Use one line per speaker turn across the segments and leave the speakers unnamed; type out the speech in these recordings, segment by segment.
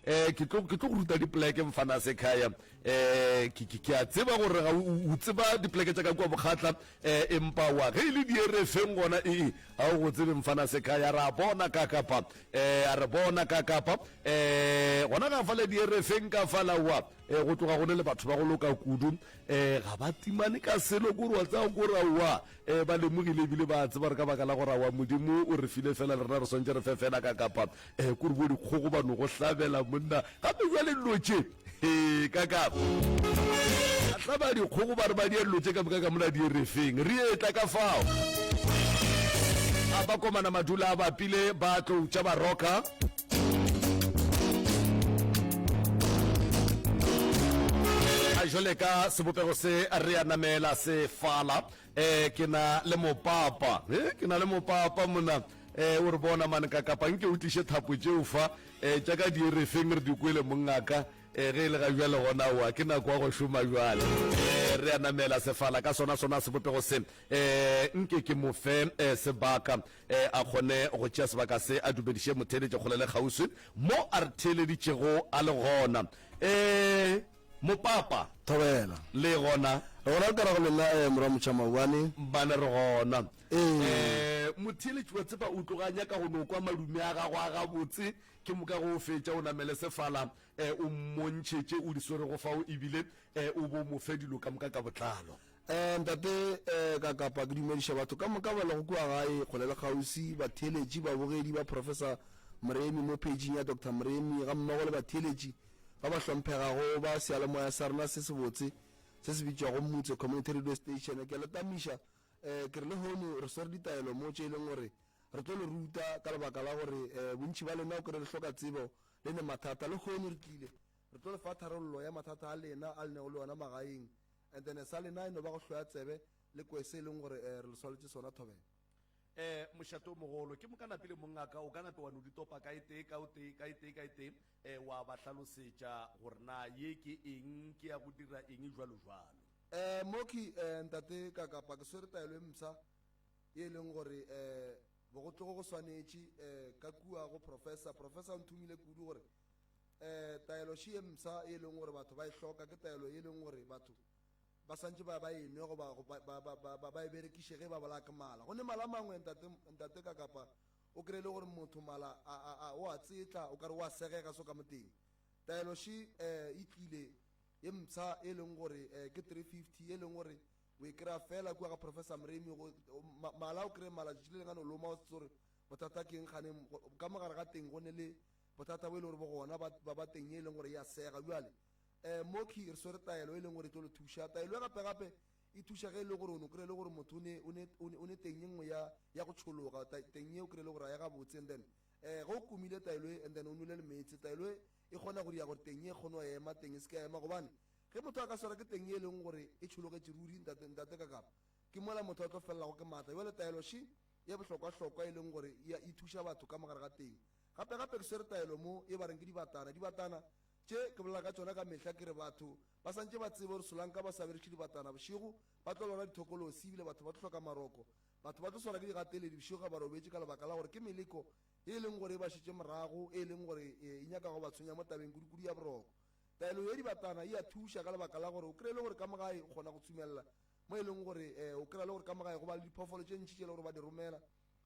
ke tlo go ruta dipleke Mfana Sekhaya ke a tseba gore ga o tseba dipleke tsa ka kwa bokgatla empa wa ge le di RFM gona ha o go tsebe Mfana Sekhaya ra bona ka kapa re bona ka kapa gona ga fale di RFM ka fala wa go tloga go ne le batho ba go loka kudu ga ba timane ka selo go re tsa go ra wa ba le mogile bile ba tseba re ka baka la go ra wa modimo o re file fela le rena re sonje re fefela ka kapa go re bo di kgogo ba no go hlabela monna gape jwa le lotse ka kapa tla ba di kgogo ba re ba di lotse ka boka ka mona di RFM re etla ka fao ba komana madula ba pile ba tlo tsa ba roka jole ka sebopego se re a namela se fala ke na le mopapa mona o re bona mane ka kapa nke o tliše thapo tšeo fa jaaka di RFM re di kwele mongaka ge le ga jwale gona wa ke nako wa go šoma jwale re a namela sefala ka sona sebopego se nke ke mo fe sebaka a kgone go tšea sebaka se a dumediše motheletše kgole le kgauswi mo a re theeleditšego a le gona mopapa
thobela
le gona
gona ka ra go lena mora motšhamauane
bana re gona motheletši wa tsepa o tloganya ka go no kwa madume a gago a gabotse ke moka go fetša o namele sefala o mmontšhetše o di swere go fao ebile o bo mo fe dilo ka moka ka botlalo
ntate ka kapa ke dumediša batho ka moka ba le go kua gae kgole le kgauswi batheletši babogedi ba professor Mremi mo pageng ya Dr. Mremi ga mmogo le batheletši ba ba hlomphegago ba sealemoya sa rena se se botse se se bitšwago Motse community radio station ke le tamiša ke re le hono re swere ditaelo mo tše e leng gore re tlo le ruta ka lebaka la gore bontši ba lena o kry le hloka tsebo le ne mathata le hono re tlile re tlo le fa tharollo ya mathata a lena a lenego le ona magaeng and then sa lena eno ba go hloya tsebe le kwese e leng gore re le swaletse sona thobela
mošato mogolo ke mo kana pele mongaka o kana pe wa no ditopa ka ite wa ba hlalosetša gore na ye ke eng ke ya go dira eng jwalo
moki ntate ka kapa ke swere taelo emsa ye leng gore go tlogo go swanetše ka kua go professor nthumile kudu gore taelo shi emsa ye leng gore batho ba e hloka ke taelo ye leng gore batho ba santse ba ene go ba e berekiše ge ba bola ka mala go ne mala mangwe ntate ka kapa o kry le gore motho mala o a tsetla o kare o a segega so ka moteng taelo shi e tlile e mtsha e leng gore ke 350 e leng gore o e kry-a fela kua ga professor Mremi mala o kry mala jile le ngane loma o setse gore bothata ke eng gane ka mogare ga teng go ne le bothata bo e le gore bo gona ba teng e leng gore ya sega jwale moki re swere taelo e leng gore tlo le thuša taelo e gape e thuša ge e le gore o no kry le gore motho o ne teng ye nngwe ya go tšhologa teng ye o kry le gore a ya gabotse and then ge o kumile taelo e and then o nole le metsi taelo e kgona go ya gore teng ye kgone o ema teng e se ka ema gobane ge motho a ka swara ke teng ye e leng gore e tšhologetše ruri ntate ka kapa ke mola motho a tlo felelago ke maatla jale taelo shi ye bohlokwa-hlokwa e leng gore e thuša batho ka mogare ga teng gape ke swere taelo mo e ba reng ke dibatana tše ke bolela ka tsona ka mehla ke re batho ba santse ba tsebe gore solanka ba sa beretše dibatana bošego ba tlo lona dithokolosi ebile batho ba tlo hloka maroko batho ba tlo swara ke digateledi bošego ga ba robetše ka lebaka la gore ke meleko e leng gore e ba šetše morago e leng gore e nyaka go ba tshwenya mo tabeng kudu ya boroko taelo ye dibatana e a thuša ka lebaka la gore o kry le gore ka mogae o kgona go tsumelela mo e leng gore o kry le gore ka mogae go ba le diphoofolo tše ntši tše e le gore ba di romela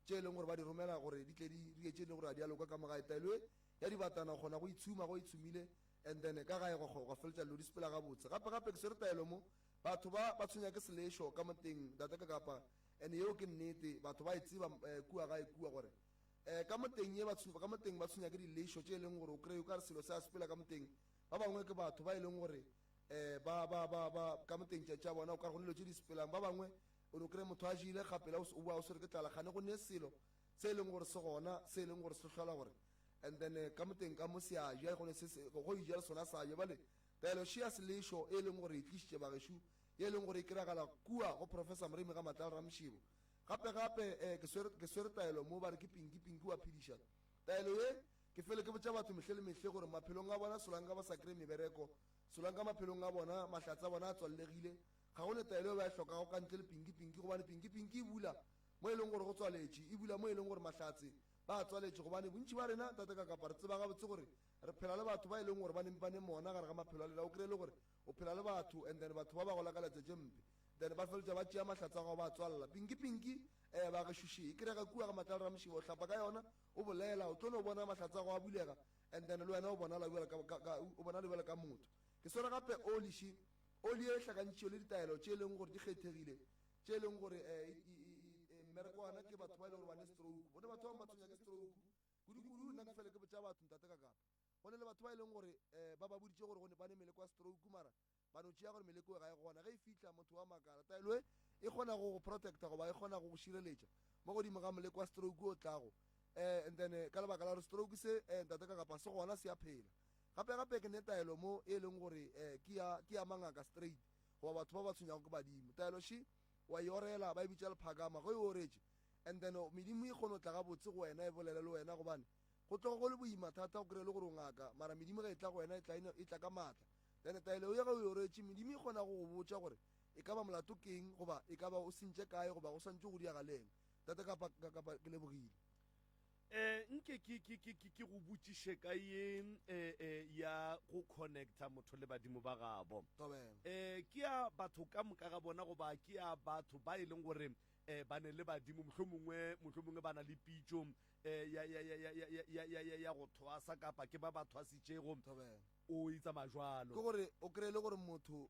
tše e leng gore ba di romela gore di tle di tše e le gore a di aloka ka mogae taelo e ya dibatana o kgona go itshuma go itsumile and then ka gae go feletša lelo di sepela gabotse gape ke swere taelo mo batho ba tshwenya ke selešo ka moteng data ka kapa and yeo ke nnete batho ba e tseba kua gae kua gore ka moteng ba tshwenya ke dilešo tše e leng gore o kry o ka re selo se a sepela ka moteng ba bangwe ke batho ba e leng gore ba ka moteng tša bona o ka re go nelo tše di sepelang ba bangwe o no kry motho a jile gapela o boa o swere ke tlalagane go ne selo se e leng gore se gona se e leng gore se hlola gore and then ka moteng ka mo se a ja go ijela sona sa ja bale taelo shi ya selešo e leng gore e tlišitše bagešo e leng gore e kry-agala kua go professor Mremi ga matla ra mošibo gape ke swere taelo mo ba re ke pinki wa phediša taelo ye ke fele ke botša batho mehle le mehle gore maphelong a bona solanka ba sa kry mebereko solanka maphelong a bona mahlatse a bona a tswallegile ga gone taelo e ba e hlokago ka ntle le pinki gobane pinki e bula mo e leng gore go tswaletše e bula mo e leng gore mahlatse ba tswaletše gobane bontši ba rena tate ka kapa re tseba gabotse gore re phela le batho ba e leng gore ba ne mona gare ga maphelo a lela o kry-e le gore o phela le batho and then batho ba ba gola ka letšatše mpe then ba feletša ba tšea mahlatsa gago ba tswalela pinki ba ge šuši e kry-ega kua ga matlala ra mošiba o hlapa ka yona o bolela o tlo no bona mahlatsa gago a bulega and then le wena o bona lebele ka motho ke swere gape oliši oli e hlakantšhio le ditaelo tše e leng gore di kgethegile tše e leng gore mmereko wana ke batho ba e le gore ba ne stroke bone batho ba matshwenya ke stroke kudu nna ke fele ke botša batho ntate ka kapa go ne le batho ba e leng gore ba ba boditše gore go ne ba ne meleko ya stroke mara ba no tšea gore meleko e ga e gona ge e fitlha motho wa makala taelo e kgona go protecta goba e kgona go šireletša mo godimo ga moleko wa stroke o tlago and then ka lebaka la gore stroke se ntate ka kapa se gona se a phela gape ke ne taelo mo e leng gore ke ya mangaka straight goba batho ba ba tshwenyago ke badimo taelo shi wa e orela ba e bitša lephakama go e oretše and then medimo e kgone o tla gabotse go wena e bolele le wena gobane go tloga go le boima thata go kry-e le gore o ngaka mara medimo ge e tla go wena e tla ka maatla then taelo ya ge o e oretše medimo e kgona go go botša gore e ka ba molato keng goba e ka ba o sentše kae goba go swantse go diagaleng tate kapa ke lebogile
nke ke go botšiše ka ye ya go connecta motho le badimo ba gabo ke ya batho ka moka ga bona goba ke ya batho ba e leng gore ba ne le badimo mohlomongwe ba na le pitšo ya go thwasa kapa ke ba thwasitšego o itsamaya jwalo
ke gore o kry-e le gore motho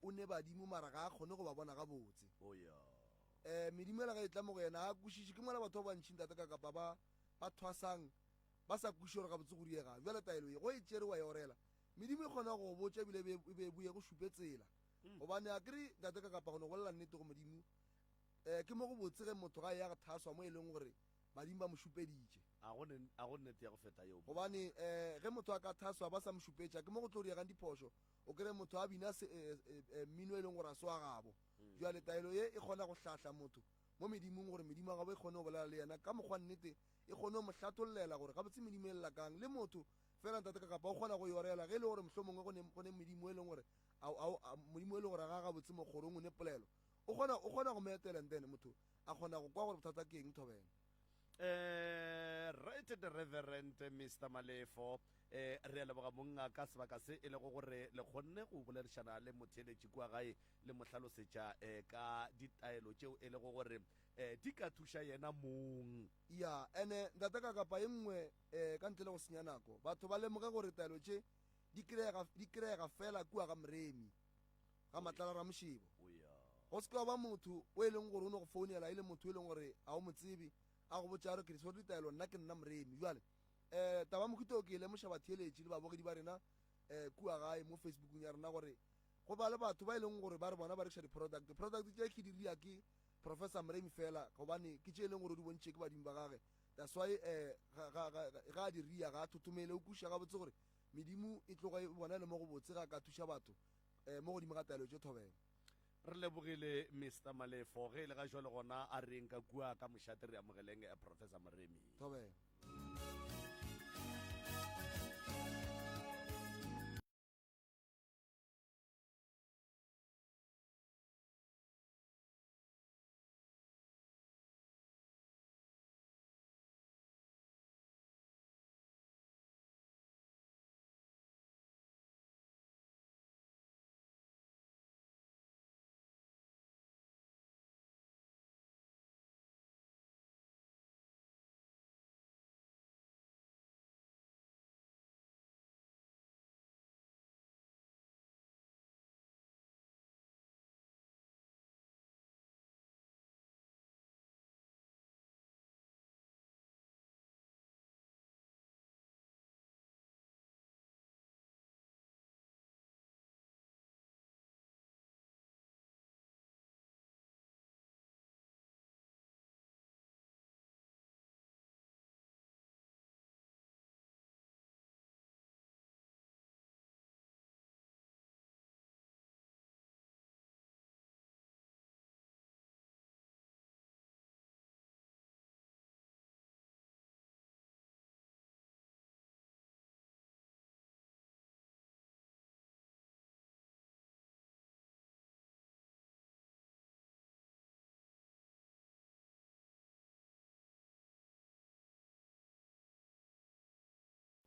o ne badimo mara ga a kgone go ba bona gabotse medimo ela ga e tla mo go yena a kwešiše ke mola batho ba bantšhing tate ka kapa ba thwasang ba sa kweše gore gabotse go diega bjale taelo e go e tšere wa e orela medimo e kgona go botša ebile e be buye go šupe tsela gobane a kry tate ka kapa go ne golela nnete go modimo ke mo go botse ge motho ga e ya go thaswa mo e leng gore badimo ba mo šupeditše
a go nnete ya go feta yo
gobane ge motho a ka thaswa ba sa mo šupetša ke mo go tlo diegang diphošo o kry motho a bina mmino e leng gore a se wa gabo jwale taelo ye e kgona go hlahla motho mo medimong gore medimo a gabo e kgone go bolela le yena ka mokgwa nnete e kgone go mo hlatollela gore gabotse medimo e lelakang le motho fela ntate ka kapa o kgona go yorela ge e le gore mohlomongwe go ne medimo e leng gore modimo e leng gore ga gabotse mokgorong o ne polelo o kgona go meetela then motho a kgona go kwa gore bothata ke eng thobela
right the reverend Mr. Malefo re a leboga monga ka sebaka se e le go gore le kgonne go boledišana le motheeletši kua gae le mo hlalosetša ka ditaelo tšeo e le go gore di ka thuša yena mong
ya ene ntate ka kapa e nngwe ka ntle le go senya nako batho ba lemoge gore taelo tše di kry-ega fela kua ga moremi ga matlala ra mošibo go se ka ba motho o e leng gore o ne go founela e le motho e leng gore a o mo tsebe a go botša re ke disore ditaelo nna ke nna moremi jale taba mokhutho ke lemoša batheeletši le babogedi ba rena kua gae mo facebookong ya rena gore go ba le batho ba e leng gore ba re bona ba rekiša di-product tše ke di ria ke professor moremi fela gobane ke tše e leng gore o di bontšhe ke badimo ba gage that's why ga a di ria ga a thothomele o kuša gabotse gore medimo e tloga e bona le mo go botse ga ka thuša batho mo godimo ga taelo tše thobela
re lebogile Mr. Malefo ge e le ga jwale gona a reng ka kua ka mošate re amogeleng professor moremi
thobela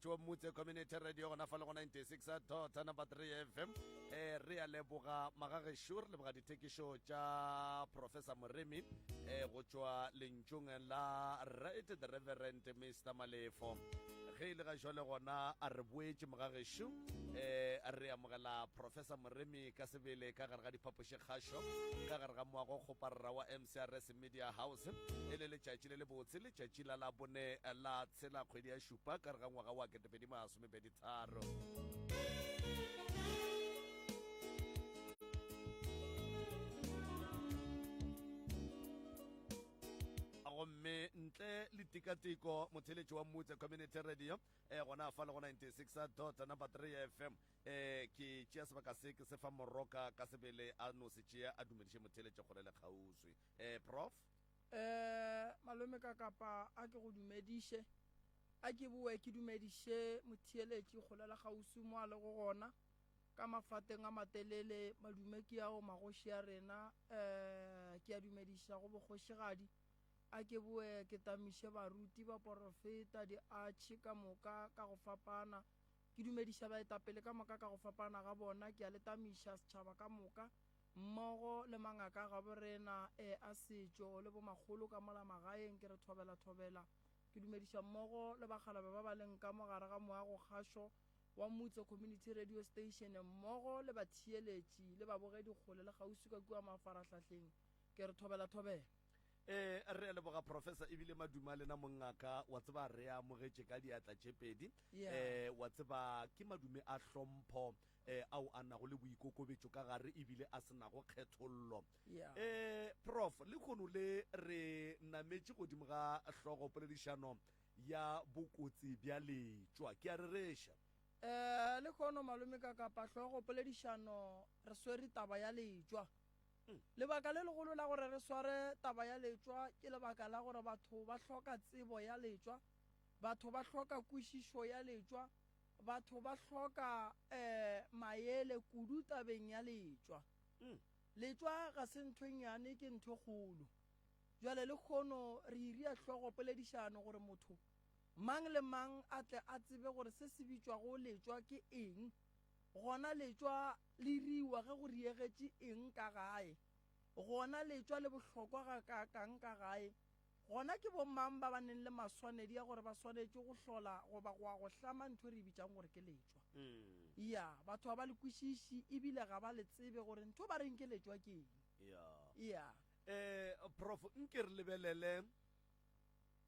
motheletši wa mmutse community radio gona fa le go 96 number 3 FM re a leboga magagešo re leboga dithekišo tša professor Moremi go tšwa lentšong la right the reverend Mr. Malefo ge ile ga jole gona a re boetše magagešo re amogela professor Moremi ka sebele ka gare ga diphapoši kgašo ka gare ga moago kgoparara wa MCRS Media House e le letšatši le le botse letšatši la bone la tshela kgwedi ya šupa ka gare ga ngwaga wa 2023 gomme ntle le tikatiko motheletši wa mmutse community radio gona fa le go 96 number 3 FM ke tšea sebaka se ke se fa moroka ka sebele a no se tšea a dumediše motheletši gore le kgauswi prof
malome ka kapa a ke go dumediše a ke boe ke dumediše motheletši kgolela kgauswi mo a le go gona ka mafateng a matelele madume ke ao magoši a rena ke a dumediša go bogošigadi a ke boe ke tamiše baruti ba porofeta di atšhe ka moka ka go fapana ke dumediša baetapele ka moka ka go fapana ga bona ke a le tamiša setšhaba ka moka mmogo le mangaka ga borena a setšo le bomagolo ka mola magaeng ke re thobela ke dumediša mmogo le bagalabe ba ba leng ka mogare ga moago kgašo wa mmutse community radio station mmogo le batheeletši le babogedi kgole le kgauswi ka kua mafaratlhatlheng ke re thobela
re leboga professor ebile maduma lena mongaka wa tseba re amogetše ka diatla tše pedi wa tseba ke madume a hlompho ao a nago le boikokobetšo ka gare ebile a se nago kgethollo prof le kgono le re nametše godimo ga hlogo poledišano ya bokotsi bja letšwa ke a rereša
le kgono malome ka kapa hlogo poledišano re swere taba ya letšwa lebaka le legolo la gore re sware taba ya letšwa ke lebaka la gore batho ba hloka tsebo ya letšwa batho ba hloka kwešišo ya letšwa batho ba hloka maele kudu tabeng ya letšwa letšwa ga se ntho nyane ke ntho kgolo jwale le kgono re iria hlogo poledišano gore motho mang le mang a tle a tsebe gore se se bitšwago letšwa ke eng gona letšwa le riwa ge go riegetše eng ka gae gona letšwa le bohlokwa ga kakang ka gae gona ke bomang ba neng le maswanedi ya gore ba swanetše go hlola goba go hlama ntho re bitšang gore ke letšwa ya batho ba le kwešiši ebile ga ba le tsebe gore ntho ba reng ke letšwa ke eng
prof nke re lebelele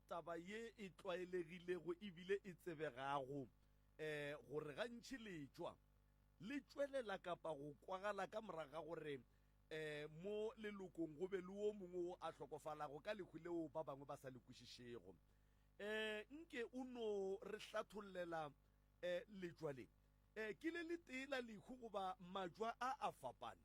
taba ye e tlwaelegilego ebile e tsebegago gore gantši letšwa le tšwelela kapa go kwagala ka moraga gore mo lelokong go be le wo mongwe o a hlokofalago ka lekhu leo ba bangwe ba sa le kwešišego nke o no re hlathollela letšwa le ke le teela lekhu goba majwa a fapane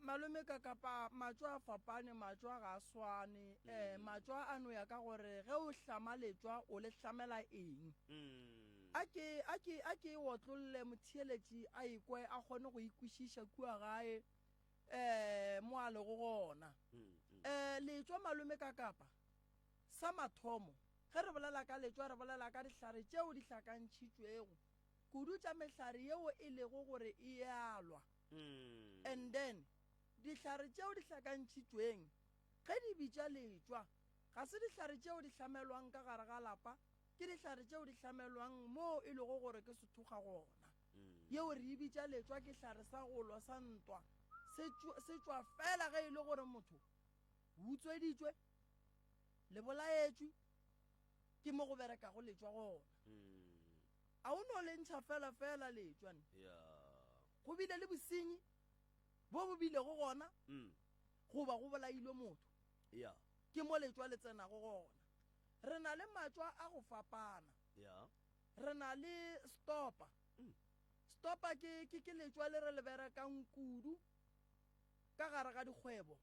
malome ka kapa majwa a fapane majwa ga a swane majwa a no ya ka gore ge o hlama letšwa o le hlamela eng a ke otlolle motheeletši a ekwe a kgone go ikwešiša kua gae mo a le go gona letšwa malome ka kapa sa mathomo ge re bolela ka letšwa re bolela ka dihlare tšeo di hlakantšhitšwego kudu tša mehlare yeo e lego gore e alwa and then dihlare tšeo di hlakantšhitšweng ge di bitša letšwa ga se dihlare tšeo di hlamelwang ka gare ga lapa ke dihlare tšeo di hlamelwang mo e lego gore ke sethuga gona yeo re e bitša letšwa ke hlare sa golwa sa ntwa se tšwa fela ge e le gore motho utsweditšwe le bolaetšwe ke mo go berekago letšwa gona a o no le ntšha fela letšwane go bile le bosenyi bo bo bile go gona goba go bolailwe motho ke mo letšwa le tsenago gona re na le matšwa a go fapana re na le stopa ke letšwa le re le berekang kudu ka gare ga dikgwebo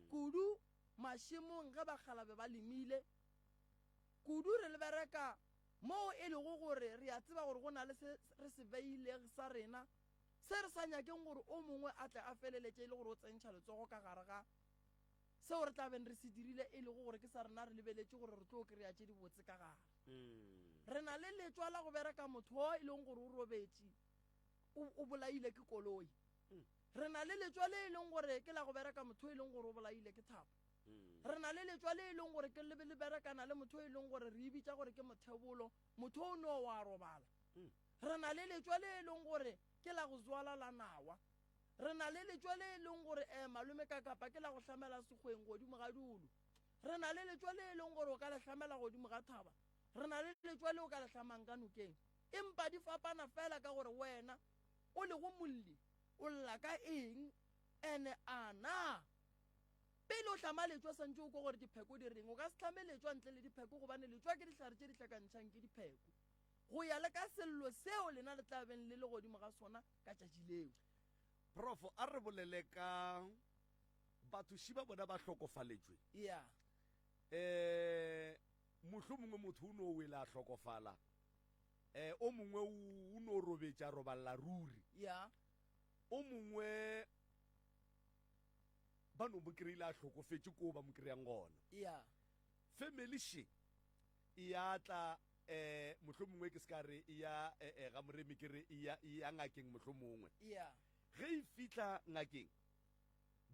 kudu mašemong ge bagalabe ba lemile kudu re le bereka mo e lego gore re a tseba gore go na le se re se beile sa rena se re sa nyakeng gore o mongwe a tle a feleletše e le gore o tsentšha letsogo ka gare ga seo re tla beng re se dirile e lego gore ke sa rena re lebeletše gore re tlo kry-a tše di botse ka gare re na le letswa la go bereka motho o e leng gore o robetse o bolaile ke koloi re na le letswa le e leng gore ke la go bereka motho e leng gore o bolaile ke thapo re na le letswa le e leng gore ke le berekana le motho e leng gore re ibitsa gore ke mothebolo motho o no wa robala re na le letswa le e leng gore ke la go zwala la nawa re na le letswa le e leng gore malome ka kapa ke la go hlamela segweng godimo ga dulu re na le letswa le e leng gore o ka le hlamela godimo ga thaba re na le letswa le o ka le hlamang ka nokeng empa di fapana fela ka gore wena o le go molli o lla ka eng ene ana pele o hlama letswa santse o ko gore dipheko di reng o ka se hlame letswa ntle le dipheko gobane letswa ke dihlare tše di hlakantšhang ke dipheko go ya le ka sello seo lena le tla beng le le godimo ga sona ka tšatši leo.
Prof a re bolele ka bathuši ba bona ba hlokofaletšwe
ya
mohlomongwe motho o no wele a hlokofala o mongwe o no robetša roballa ruri
ya
o mongwe ba no mo kry-ile a hlokofetše ko ba mo kry-ang gona
ya
family she e ya tla mohlomongwe ke se ka re e ya ga moremi ke re e ya ngakeng mohlomongwe
ya
ge e fihla ngakeng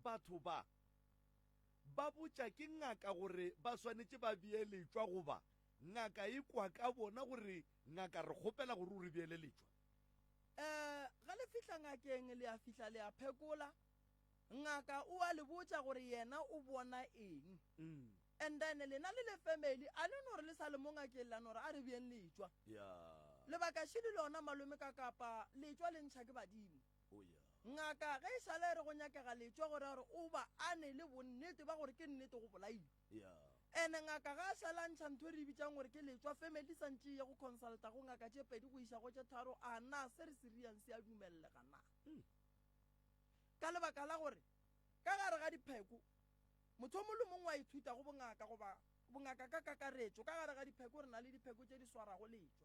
batho ba botša ke ngaka gore ba swanetše ba beeletswa goba ngaka e kwa ka bona gore ngaka re kgopela gore o re beele letswa
ga le fihla ngakeng le a fihla le a phekola ngaka o a le botša gore yena o bona eng and then lena le le family a le no re le sa le mo ngakeng la no re a re beng letswa lebaka šedi lona malome ka kapa letswa le ntšha ke badimo ngaka ge e šale re go nyakega letswa gore gore o ba a ne le bonnete ba gore ke nnete go bolaile ene ngaka ga a šala ntšha ntho e re bitsang gore ke letswa family santše ya go consulta go ngaka tše pedi go isa go tše tharo a na se re se riang se a dumellega na ka lebaka la gore ka gare ga dipheko motho o mo le mongwe wa ithuta go bongaka goba bongaka ka kakaretso ka gare ga dipheko re na le dipheko tše di swarago letswa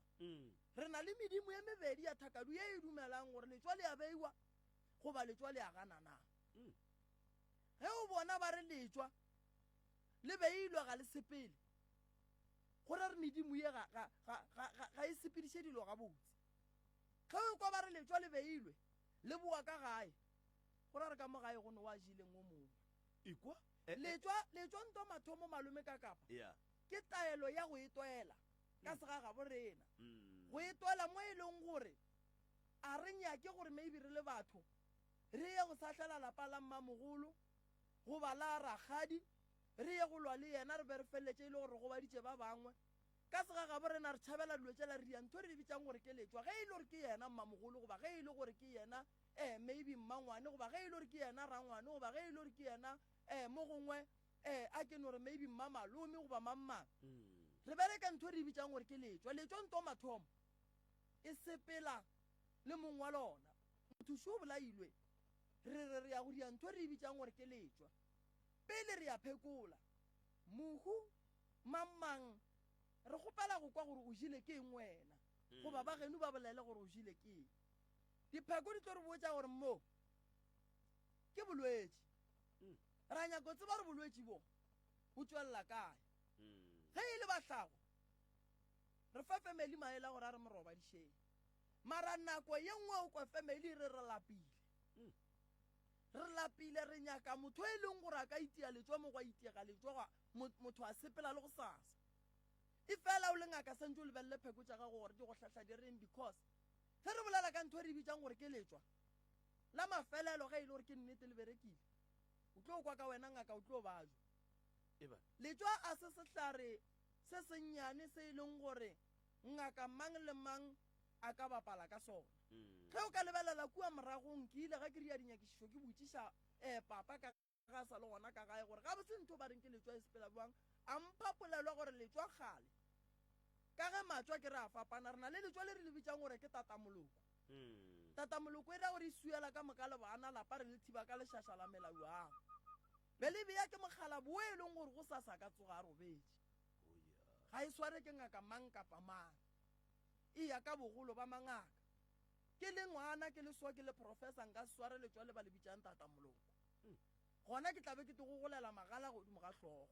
re na le medimo ye mebedi ya thakadu ye e dumelang gore letswa le a beiwa goba letswa le a ganana ge o bona ba re letswa le beilwe ga le sepele gore re medimo ye ga e sepediše dilo gabotse ge o kwa ba re letswa le beilwe le boa ka gae gore re ka mo gae go ne wa jileng o mongwe
ikwa
letswa nto mathomo malome ka kapa ke taelo ya go etwela ka sega ga borena go etwela mo e leng gore a re nyake gore maybe re le batho re ye go sahlela lapa la mmamogolo go ba la ragadi re ye go lwa le yena re be re feleletse e le gore go baditše ba bangwe ka sega ga borena re tšhabela dilo tšela re dia ntho re di bitsang gore ke letswa ge e le gore ke yena mmamogolo goba ge e le gore ke yena maybe mmangwane goba ge e le gore ke yena rangwane goba ge e le gore ke yena mo gongwe a ke no re maybe mmamalome goba mammang re bereka ntho re bitsang gore ke letswa letswa nto mathomo e sepela le mong wa lona mothuši o bolailwe re ya go dia ntho re bitsang gore ke letswa pele re ya phekola mohu mammang re gopela go kwa gore o jile ke eng wena goba ba geno ba bolele gore o jile ke eng dipheko di tlo re botsa gore mo ke bolwetši ra nyako tseba re bolwetši bo bo tswelela kae ge e le bahlago re fa family maela gore a re moroba dišeng mara nako ye nngwe o kwa family re lapile re nyaka motho e leng gore a ka itia letswa mo go a itiega letswa motho a sepela le go sasa e fela o le ngaka santse o lebelele pheko tša gago gore di go hlahla di reng because ge re bolela ka ntho re bitsang gore ke letswa la mafelelo ge e le gore ke nnete le berekile o tlo kwa ka wena ngaka o tlo bajwa letswa a se sehlare se sennyane se e leng gore ngaka mang le mang a ka bapala ka sona ge o ka lebelela kua moragong ke ile ga ke ria dinyakišišo ke botšiša papa ka ga sa le gona ka gae gore ga bose ntho ba reng ke letswa e sepela buang a mpha polelwa gore letswa kgale ka ge matswa ke re a fapana re na le letswa le re le bitsang gore ke tatamoloko tatamoloko e ra gore e suela ka moka le bana lapa re le thiba ka lešaša la melauang be le bea ke mogala bo e leng gore go sasa ka tsoga a robetše ga e sware ke ngaka mang kapa mang e ya ka bogolo ba mangaka ke le ngwana ke le swa ke le professor nka sware letswa le ba le bitsang tatamoloko gona ke tlabe ke te go golela magala godimo ga hlogo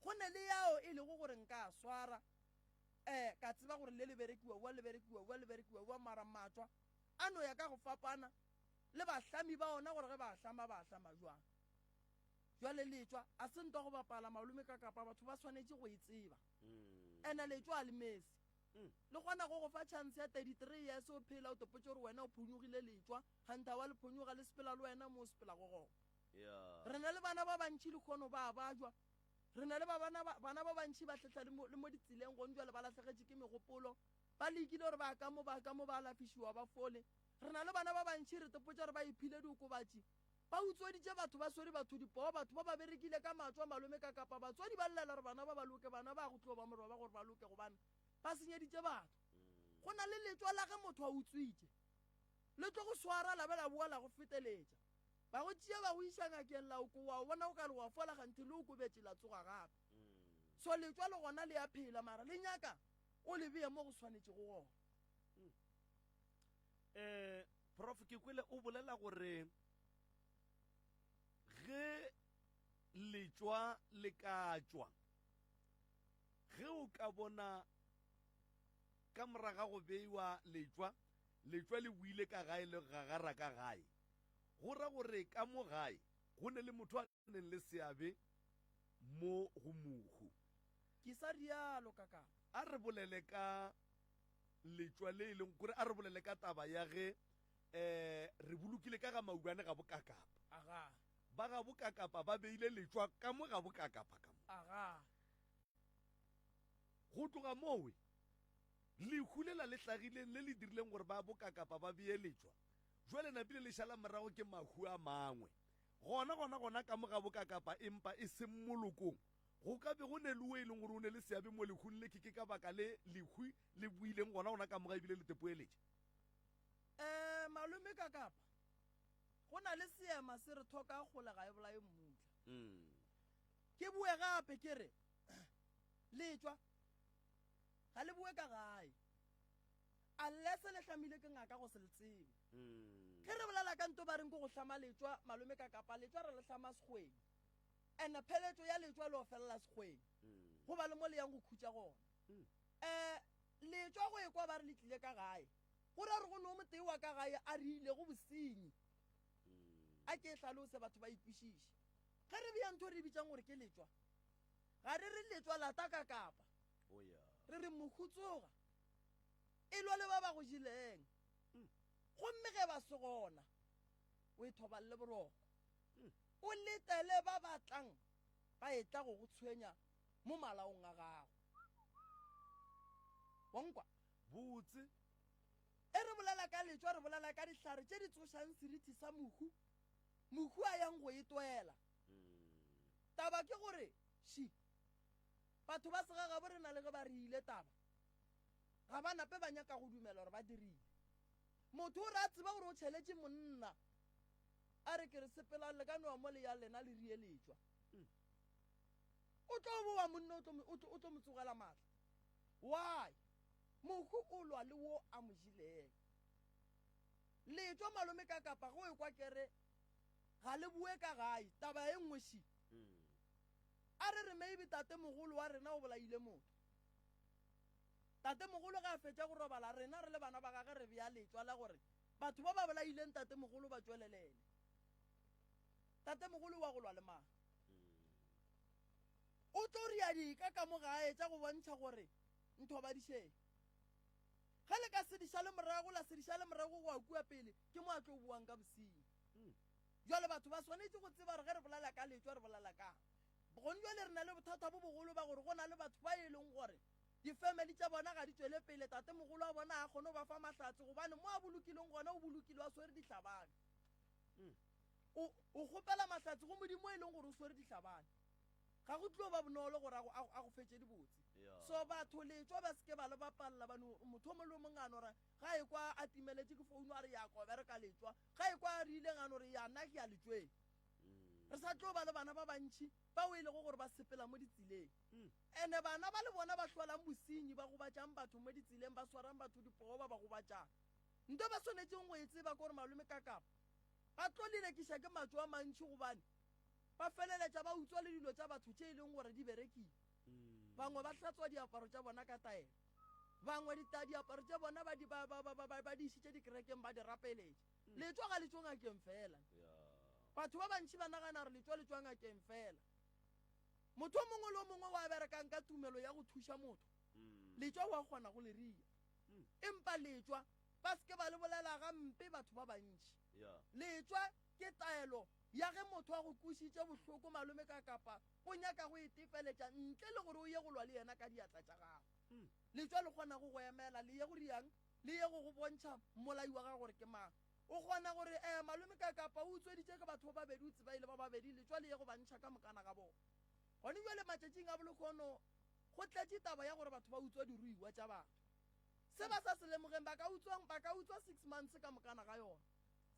go ne le yao e le go gore nka swara ka tseba gore le berekiwa wa mara matswa ano ya ka go fapana le bahlami ba ona gore ge ba hlama jwang jwale letswa a se ntwa go bapala malome ka kapa batho ba swanetse go itseba ene letswa a le Messi le gona go fa chance ya 33 years o phela o topotse gore wena o phunyugile letswa hanta wa le phunyuga le sepela le wena mo sepela go re na le bana ba bantši le kgono ba jwa re na le bana ba bantši ba tletla le mo ditseleng go ntjwa le ba latlhegetše ke megopolo ba lekile gore ba ka mo ba lafišiwa ba fole re na le bana ba bantši re topotse gore ba iphile diokobatši ba utsweditše batho ba swere batho dipoo batho ba ba berekile ka matswa malome ka kapa batswadi ba llela gore bana ba loke bana ba go tlo ba moroba gore ba loke gobane ba senyeditše batho go na le letswa la ge motho a utswitše le tlo go swara la be la bua la go feteletša ba go tšea ba go iša ngakeng la oko wa bona o ka re wa fola ganthe le okobetše la tsoga gape so letswa le gona le ya phela mara le nyaka o le beye mo go swanetše go gona
prof ke kwele o bolela gore ge letswa le ka tswa ge o ka bona ka moraga go beiwa letswa le buile ka gae le gagara ka gae go ra gore ka mo gae go ne le motho a neng le seabe mo go mohu
ke sa rialo kaka
a re bolele ka letswa le e leng gore a re bolele ka taba ya ge re bolokile ka ga maubane ga bokakapa ba ga bokakapa ba beile letswa ka mo ga bokakapa ka mo go tloga mowe lehulela le tlagileng le le dirileng gore ba bokakapa ba beye letswa jwale napile le šala morago ke mahu a mangwe gona ka mo ga bokakapa empa e se molokong go ka be go ne le e leng gore o ne le seabe mo lehung le ke ka baka le lehu le buileng gona ka moga ebile le tepoeletše
malome kakapa go na le seema se re thoka go le ga e bolae mmutla ke bue gape ke re letswa ga le bue ka gae a lese le hlamile ke ngaka go se le tsebe ke re bolela ka nto ba reng ko go hlama letswa malome kakapa letswa re le hlama segweng ene pheletso ya letswa le o felela segweng go ba le mo le yang go khutša gona letswa go ekwa ba re le tlile ka gae go ra re go no motee wa ka gae a re ile go bosenyi a ke hlalose batho ba ikwišiše ge re bea ntho re bitsang gore ke letswa ga re re letswa lata kakapa re re mokhutsoga e lwa le ba ba go jileng gomme ge ba se gona o e thoballe boroko o letele ba batlang ba etla go go tshwenya mo malaong a gago wankwa
botse
e re bolela ka letswa re bolela ka dihlare tše di tsošang seriti sa mohu a yang go e twela taba ke gore shi batho ba segaga bo re na le ge ba re ile taba ga ba nape ba nyaka go dumela gore ba dirile motho o re a tseba gore o tšheletše monna a re ke re sepela lekane wa mo le ya lena le rie letswa o tlo boa monna o tlo mo tsogela maatla why mohu o lwa le wo a mo jileng letswa malome ka kapa go ekwa kere ga le bue ka gae taba e nngwe shi a re maybe tate mogolo wa rena o bolaile motho tate mogolo ga a fetša go robala rena re le bana ba gage re bea letswa la gore batho ba ba bolaileng tate mogolo ba tswelelele tate mogolo wa go lwa le mang o tlo ria dika ka mo gae tša go bontšha gore ntho ba dišeng ge le ka sediša le morago la sediša le morago go a kua pele ke mo a tlo buang ka bosenyi jwale batho ba swanetse go tseba re ge re bolela ka letswa re bolela ka gone jwale re na le bothata bo bogolo ba gore go na le batho ba e leng gore difamily tša bona ga di tswele pele tate mogolo wa bona a kgone go ba fa mahlatse gobane mo a bolokileng gona o bolokile wa swere dihlabane o kgopela mahlatse go modimo e leng gore o swere dihlabane ga go tlo ba bonolo gore a go fetse dibotse so batho letswa ba seke ba le bapalela bano motho o mo le mongano gore ga e kwa a timeletse ke founu a re ya kobere ka letswa ga e kwa a re ileng ano re ya nna ke ya letsweng re sa tlo ba le bana ba bantšhi ba o ile go gore ba sepela mo ditseleng ene bana ba le bona ba hlolang bosenyi ba go batšang batho mo ditseleng ba swarang batho dipoo ba go batšang nto ba tshwanetseng go e tseba kore malome kakapa ba tlo lerekiša ke matso a mantšhi gobane ba feleletša ba utswa le dilo tša batho tše e leng gore di berekile bangwe ba hlatswa diaparo tša bona ka taela bangwe diaparo tse bona ba di isitse dikerekeng ba di rapeletše letswa ga le tswa ngakeng fela batho ba bantši ba nagana re letswa le tswa ngakeng fela motho o mongwe le o mongwe wa berekang ka tumelo ya go thuša motho letswa wa kgona go le ria empa letswa ba seke ba le bolela gampe batho ba bantši letswa ke taelo ya ge motho a go kusitše bohloko malome ka kapa o nyaka go itefeletša ntle le gore o ye go lwa le yena ka diatla tša gago letswa le kgona go emela le ye go riang le ye go bontšha molai wa gago gore ke mang o kgona gore malome ka kapa o utsweditše ke batho ba babedi o tsebaile ba babedi letswa le ye go bantšha ka mokana ga bona gone jale matšatšing a bolokgono go tletše taba ya gore batho ba utswa diruiwa tša batho se ba sa se lemogeng ba ka utswa 6 months ka mokana ga yona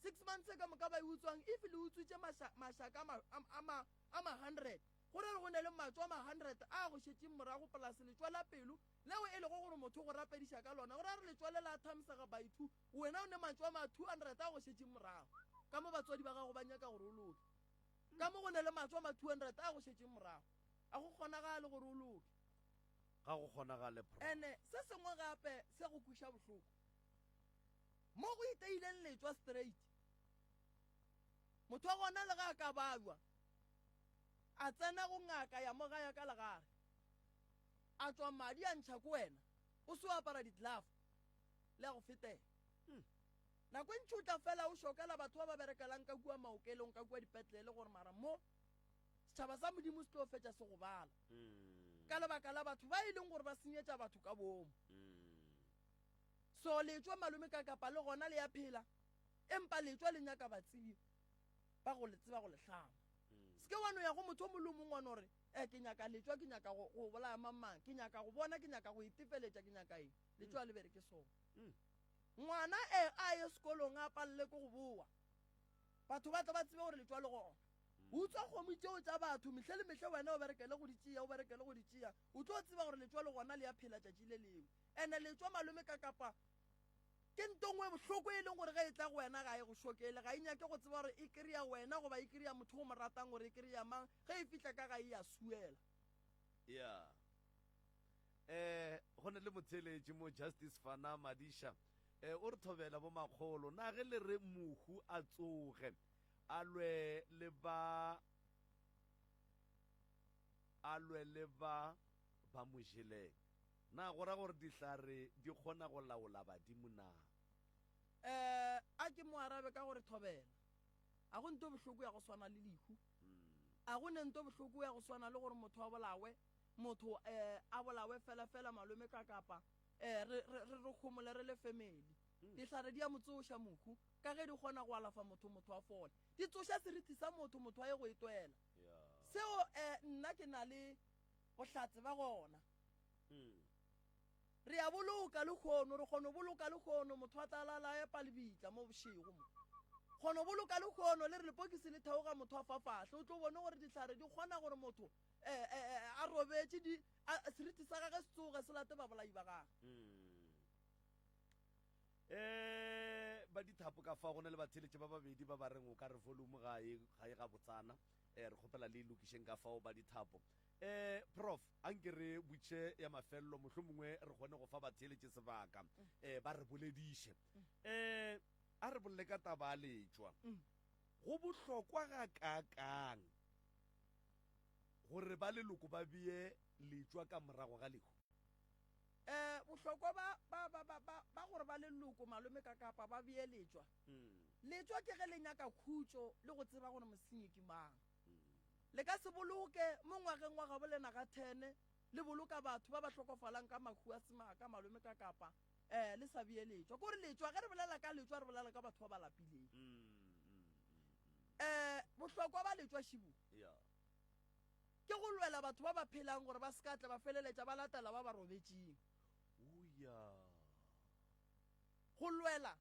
6 months ka moka ba e utswang if le utswitše mašaka a ma 100 gore re go ne le matso a ma 100 a go šetšeng morago polase letswa la pelo leo e lego gore motho go rapediša ka lona gore a re letswa le la thamsega by 2 wena o ne matso a ma 200 a go šetšeng morago ka mo batswadi ba gago ba nyaka gore o loke ka mo go ne le matso a ma 200 a go šetšeng morago a go kgonagale gore o loke
ga go kgonagale
ene se sengwe gape se go kuša bohloko mo go iteileng letswa straight motho wa gona le ga a ka babwa a tsena go ngaka ya mo gaya ka legare a tswa madi a ntšha ko wena o se o apara diglove le go fetela nako e ntši o tla fela o šokela batho ba ba berekelang ka kua maokelong ka kua dipetlele gore mara mo setšhaba sa modimo se tlo fetša se go bala ka lebaka la batho ba e leng gore ba senyetša batho ka bomo so letswa malome ka kapa le gona le ya phela empa letswa le nyaka batsebi ba go le tseba go le hlama seke wano ya go motho mo le mongwe wana gore ke nyaka letswa ke nyaka go bolaya mamang ke nyaka go bona ke nyaka go itefeletša ke nyaka eng letswa le bereke sone ngwana a ye sekolong a palele ko go boa batho ba tla ba tsebe gore letswa le gona utswa kgomo tšeo tša batho metlhe le metlhe wena o berekele go di tšea o tlo tseba gore letswa le gona le ya phela tšatši le lengwe ande letswa malome ka kapa ke ntongwe bohloko e leng gore ga e tla go wena ga e go šokele ga e nyake go tseba gore e kry-a wena goba e kry-a motho o mo ratang gore e kry-a mang ga e fitlha ka ga e ya suela
go ne le motheletši mo Justice Fana Madiša o re thobela bo makgolo na ge le re mohu a tsoge a lwe le ba mo jeleng na go ra gore dihlare di kgona go laola badimo na
a ke mo arabe ka gore thobela a go nto bohloko ya go swana le lehu a go ne nto bohloko ya go swana le gore motho a bolawe fela malome ka kapa re kgomole re le family dihlare di a motsoša mohu ka ge di kgona go alafa motho a fole di tsoša seriti sa motho a ye go etwela seo nna ke na le bohlatse ba gona re a boloka le kgono re kgona boloka le kgono motho a tlalala epa lebitla mo bošego mo kgona boloka le kgono le re lepokisi le theoga motho a fafahle o tlo bone gore dihlare di kgona gore motho a robetše seriti sa gage se tsoge se late ba bolai ba gage
ba dithapo ka fa go ne le batheletše ba babedi ba ba reng o ka re volume ga e ga botsana re kgopela le lokišeng ka fao ba dithapo prof anke re butše ya mafelelo mohlho mongwe re kgone go fa batheletše sebaka ba re bolediše a re bolele ka taba a letswa go bohlokwa ga kakang gore ba leloko ba bie letswa ka morago ga lehu
bohlokwa ba gore ba leloko malome ka kapa ba bie letswa ke ge le nyaka khutšo le go tseba gore mosenyi ke mang le ka se boloke mo ngwageng wa gabo lena ga 10 le boloka batho ba ba hlokofalang ka makhu a semaka malome ka kapa le sa bie letswa gore letswa ge re bolela ka letswa re bolela ka batho ba ba lapileng bohlokwa ba letswa šibu ke go lwela batho ba ba phelang gore ba sekatle ba feleletša ba latela ba ba robetšeng go lwela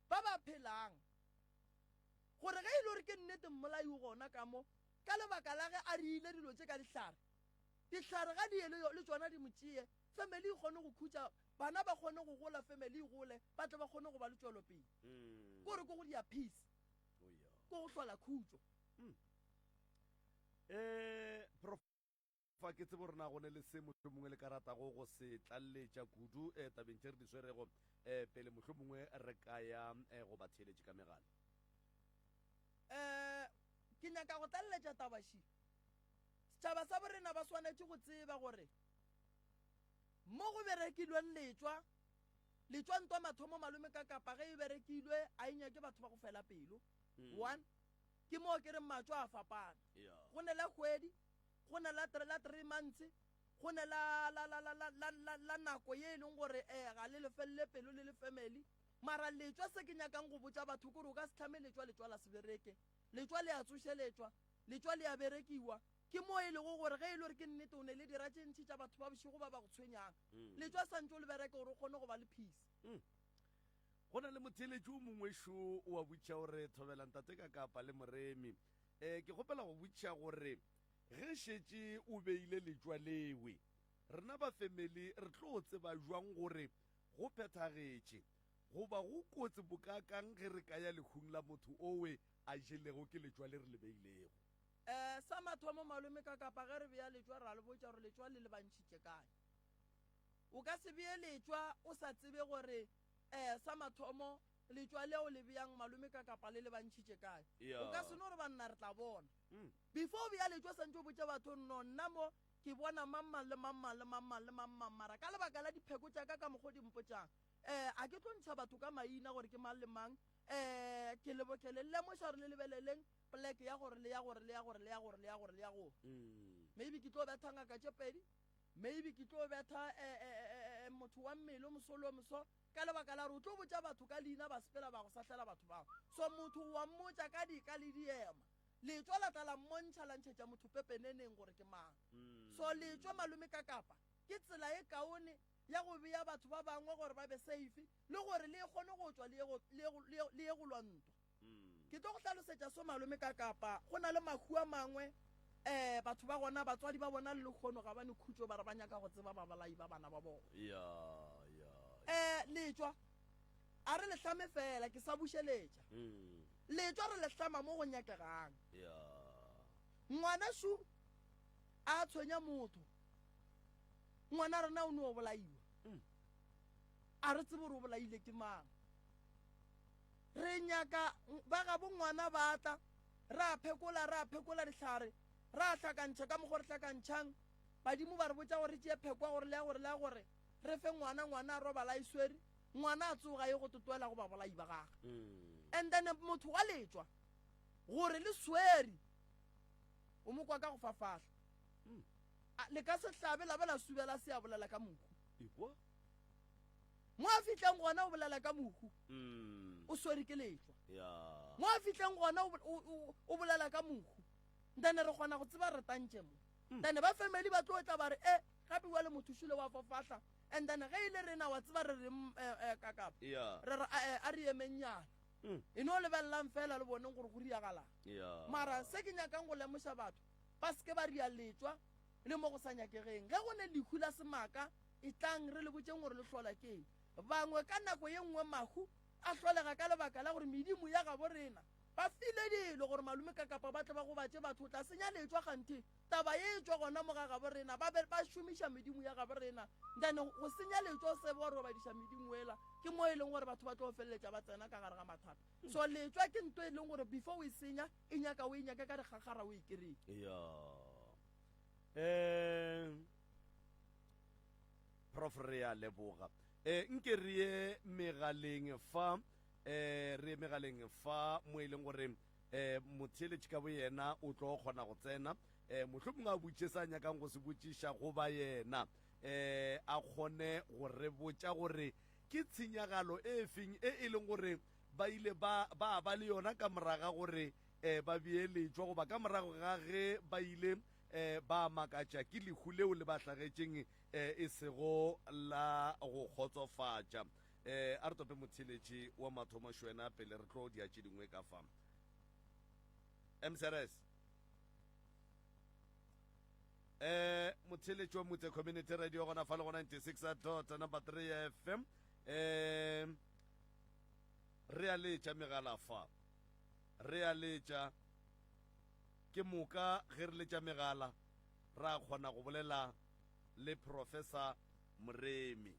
ba ba phelang gore ge e le gore ke nnete mmolai gona ka mo ka lebaka la ge a rile dilo tše ka dihlare ga di le tsona di motšee family e kgone go khutša bana ba kgone go gola family e gole ba tle ba kgone go ba le tšwelopele kore ko go dia peace ko go hlola khutšo
fa ke tsebo rena go ne le se motlho mongwe le karata go se tlalletša kudu tabeng tše re di swerego pele motlho mongwe re ka ya go ba theeletše ka megala.
Ke nyaka go tlalletša tabaši setšhaba sa borena ba swanetše go tseba gore mo go berekilweng letšwa ntwa mathomo malome ka kapa ge e berekilwe a inyake batho ba go fela pelo. One ke mo ke re matšo a fapana, go ne la kgwedi, go ne la 3 months, go ne la nako ye e leng gore ga le lefelele pelo le le family. Mara letšwa se ke nyakang go botša batho kore o ka se tlhame letšwa la se bereke, letšwa le a tsošeletšwa, letšwa le a berekiwa. Ke mo e lego gore ge e le gore ke nnete o ne le dira tše ntšhi tša batho ba bošego ba ba go tshwenyang, letšwa santse o le bereke gore o kgone go ba le peace.
Go na le motheeletši o mongwešo o a botša gore Thobela ntate ka kapa le moremi, ke kgopela go botša gore ge šetše o beile letšwa lewe rena ba family re tlo go tseba jwang gore go phethagetše goba go kotse bokakang ge re ka ya lekhung la motho owe a jelego ke letšwa le re le beilego.
Sa mathomo malome ka kapa ge re beya letšwa ra le botša gore letšwa le le bantšhitše kae. O ka se beye letšwa o sa tsebe gore sa mathomo letšwa leo le beyang malome ka kapa le le bantšhitše kae. O ka se no re banna re tla bona before o beya letšwa santse o botša batho no nna mo ke bona mamang le mamang le mamang le mamang, mara ka lebaka la dipheko tša ka mokgwa di mpotšang a ke tlo ntšha batho ka maina gore ke mang le mang. Ke lebokele lemoša gore le lebeleleng pleke ya gore le ya gore le ya gore le ya gore le ya gore le ya gore maybe ke tlo betha ngaka tše pedi, maybe ke tlo betha motho wa mmele o mosolo o moso ka lebaka la gore o tlo botša batho ka leina ba sepela ba go sahlela batho bao. So motho wa mmotša ka dika le diema, letšwa la tla la mmontšha la ntšhetša motho pepeneneng gore ke mang. So letšwa malome ka kapa ke tsela e kaone ya go beya batho ba bangwe gore ba be safe le gore le kgone go tšwa le ye go lwantwa. Ke tlo go hlalosetša so malome ka kapa go na le mahu a mangwe batho ba gona batswadi ba bona le lekgono ga bane khutšo ba re ba nyaka go tseba babalai ba bana ba bona. Letšwa a re le hlame fela ke sa bušeletša, letšwa re le hlama mo go nyakegang. Ngwana shu a tshwenya motho, ngwana rena o ne o bolaiwa, a re tsebe gore o bolaile ke mang. Re nyaka ba ga bo ngwana ba tla ra phekola dihlare ra hlakantšha ka mokgwa re hlakantšhang badimo ba re botša gore tšee phekwa gore le ya gore re fe ngwana a robala iswere, ngwana a tsoga ye go totoela go ba bolai ba gage. And then motho wa letšwa gore le swere o mo kwa ka go fafahla le ka se hlabe la ba la subela se a bolela ka mohu. Mo a fitlhang gona o bolela ka mohu o swere ke letšwa, mo a fitlhang gona o bolela ka mohu. Then re kgona go tseba re tantše mo, then ba family ba tlo tla ba re gape wa le motho šule wa fafahla. And then ge ile rena wa tseba re re kakapa a re emennyana e no lebelelang fela le boneng gore go riagalang. Mara se ke nyakang go lemoša batho ba seke ba ria letšwa le mo go sa nyakegeng. Ge go ne lehu la semaka e tlang re le botšeng gore le hlola keng. Bangwe ka nako ye nngwe mahu a hlolega ka lebaka la gore medimo ya gabo rena ba file dilo gore malome ka kapa ba tle ba go batše batho o tla senya letšwa kganthe taba ye tswa gona mo ga gabo rena ba šomiša medimo ya gabo rena. Then go senya letšwa o sebe gore ba badiša medimo ela ke mo e leng gore batho ba tlo feleletša ba tsena ka gare ga mathata. So letšwa ke nto e leng gore before o e senya e nyaka o e nyake ka dikgakgara o e kereke.
Prof re a leboga nke re ye megaleng fa mo e leng gore motheeletši ka bo yena o tlo kgona go tsena mohlomongwe a botše sa nyakang go se botšiša go ba yena a kgone go re botša gore ke tshenyagalo e feng e leng gore ba ile ba le yona ka moraga gore ba beeletšwa goba ka morago ga ge ba ile ba makatša ke lehu leo le ba hlagetšeng e sego la go kgotsofatša. A re tope motheeletši wa mathomo šwena pele re tlo dia tše dingwe ka fa MCRS. Motheeletši wa Motse Community Radio gona fa le go 96.3 FM. Re a letša megala fa, re a letša ke moka ge re letša megala ra kgona go bolela le Professor Moremi.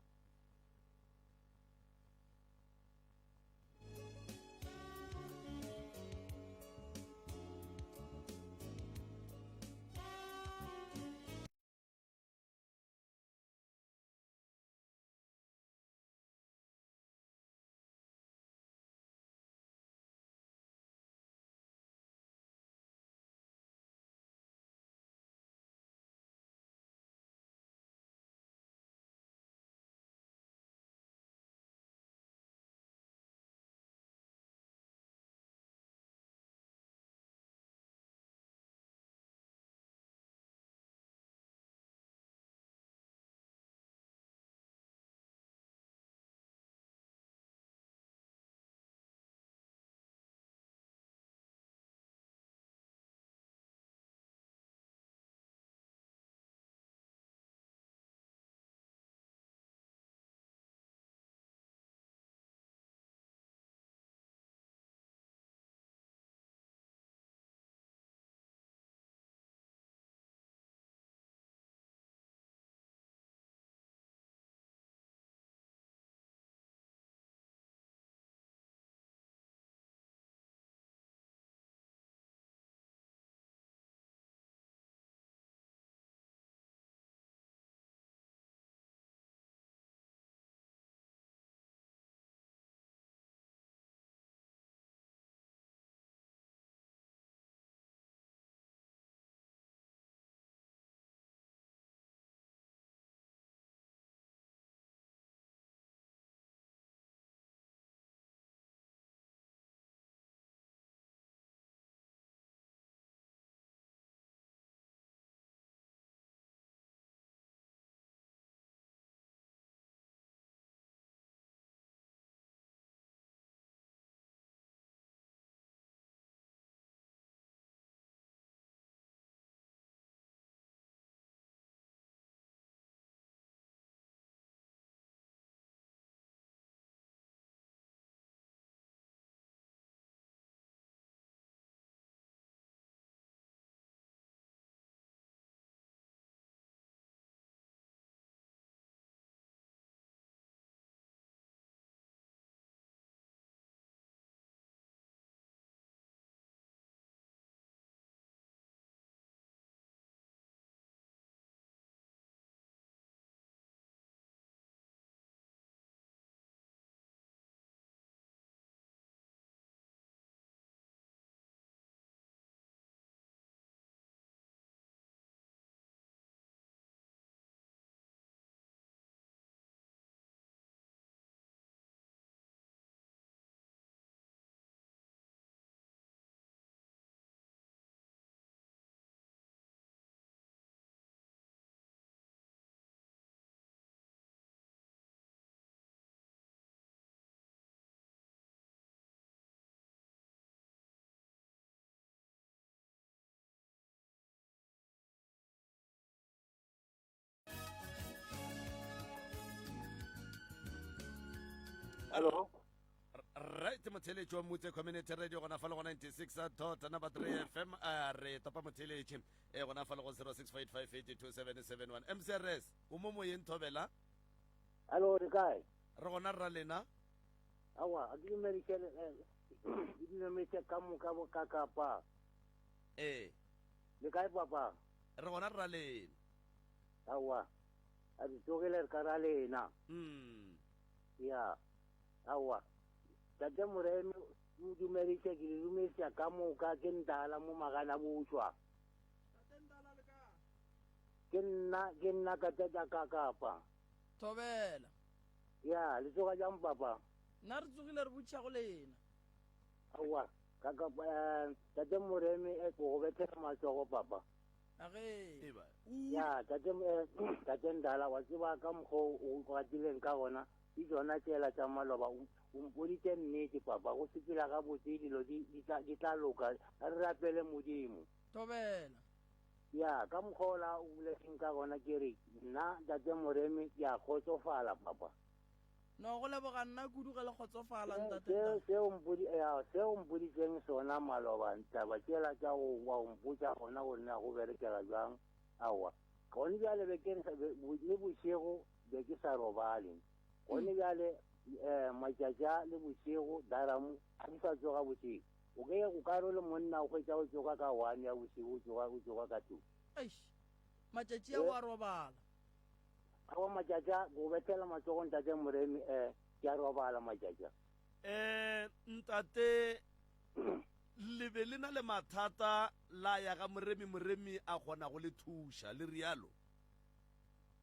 Hello.
Right, Motheletši wa Motse Community Radio gona fa le go 96.3 FM re topa Motheletši gona fa le go 0658582771 MCRS o mo moyeng Thobela
Hello, the guy.
re gona rra lena
Awa, a didn't make it. Didn't make it come kakapa. The guy, papa.
re gona rra lena
Awa. I took a carale na. Yeah. Awa. Tate Moremi o dumeditse ke le dumetsa ka moka ke ntala mo magana botswa ke nna ka tata ka kapa
Thobela
ya le tsoga jang papa
nna re tsogile re botša go lena
awa ka tate Moremi e go betela matsogo papa
age
ya tate ndala wa tseba ka mokgo o gatileng ka gona di tsona tsela tša maloba mpoditse nnete papa go sepela ga botse dilo di tla loka a re rapele modimo
Thobela
ya ka mokgola o buletseng ka gona ke re nna tate Moremi ke a kgotsofala papa
no go leboga nna kudu ge le kgotsofala ntate
seo mpoditseng sona maloba taba tsela tša go mpotša gona go nna go berekela jang aowa gone bjale le bošego be ke sa robale gone bjale matšatša le bošego daramo a di sa tsoga bošego o ke go karo le monna o kgwetša go tsoga ka 1 ya bošego o tsoga ka 2
matšatši a wa robala
awa matšatša go betlela matsogong tate moremi ke a robala matšatša
ntate le be le na le mathata la ya ga moremi a kgona go le thuša le rialo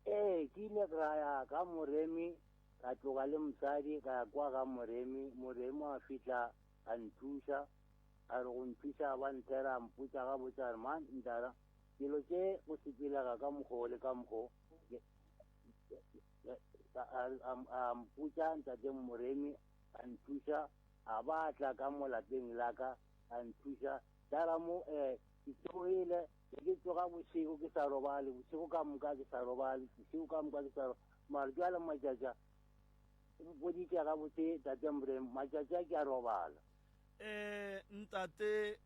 ke ile ka ya ka moremi ka tloga le mosadi ka kwa ga moremi a fitla a nthuša a re go nthuša ba nthera mputša ga botša re man ntara dilo tše go sepelega ka mokgwa le ka mokgwa a mputša ntate moremi a nthuša a batla ka mo lapeng la ka a nthuša tara mo ke tsogile ke tsoga bošego ke sa robale bošego ka moka ke sa robale bošego ka moka ke sa robale mare jale matšatša boditše ga botse tate moremi matšatša ke a robala
ntate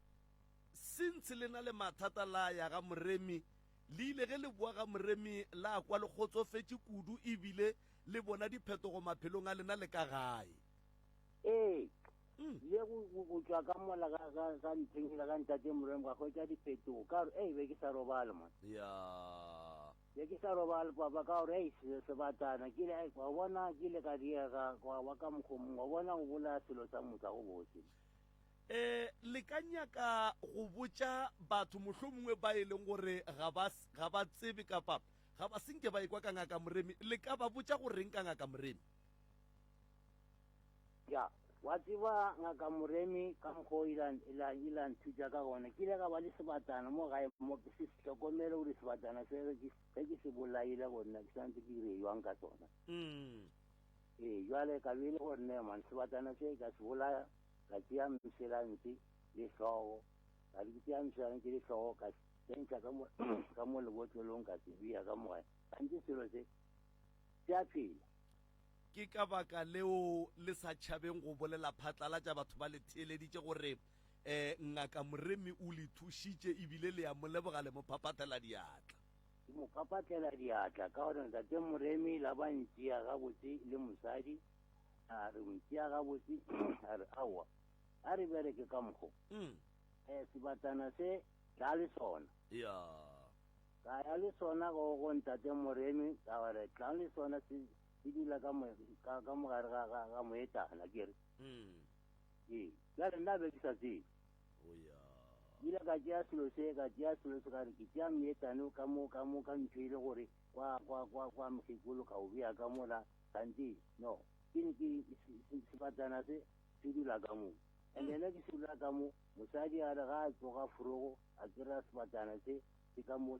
since le na le mathata la ya ga moremi le ile ge le bua ga moremi la kwa le kgotsofetše kudu ebile le bona diphetogo maphelong a lena le ka gae
le go tšwa ka mola ga nthengela ga ntate moremi ga kgwetša diphetogo ka gore be ke sa robale man be ke sa robale papa ka gore sebatana ke ile wa bona ke ile ka diega wa ka mokgomong wa bona go bolaya selo sa motsa go botse
le ka nyaka go botša batho mohlomongwe ba e leng gore ga ba tsebe kapa ga ba senke ba ekwa ka ngaka moremi le ka ba botša go reng ka ngaka moremi
ya wa tseba ngaka moremi ka mokgwa ila nthutša ka gona ke ile ka ba le sebatana mo gae mo ke se hlokomele gore sebatana se ge ke se bolaile gona ke santse ke reiwang ka sona jale ka bele gore ne man sebatana se ka se bolaya ka tšea mselantse le hlogo ka di tšea mselantse le hlogo ka tsentša ka mo lebotlolong ka se bea ka mogae kantse selo se a phela
ke ka baka leo le sa tšhabeng go bolela phatlala tša batho ba le theeleditše gore ngaka moremi o le thušitše ebile le ya mo leboga le mo phaphatela diatla
ke mo phaphatela diatla ka gore ntate moremi la ba ntšea gabotse le mosadi a re ntšea gabotse a re aowa a re bereke ka mokgo sebatana se tla le sona ka ya le sona go ntate moremi ka gore tla le sona se dula ka mogare ga moetana kere jale nna be ke sa tsebe ile ka tšea selo se ka re ke tšea moetane ka ntho ile gore kwa mokgekolo ka o bea ka mola kante no sebatana se dula ka moo and ene ke se dula ka moo mosadi a re ga a tsoga forogo a kry-a sebatana se ka mo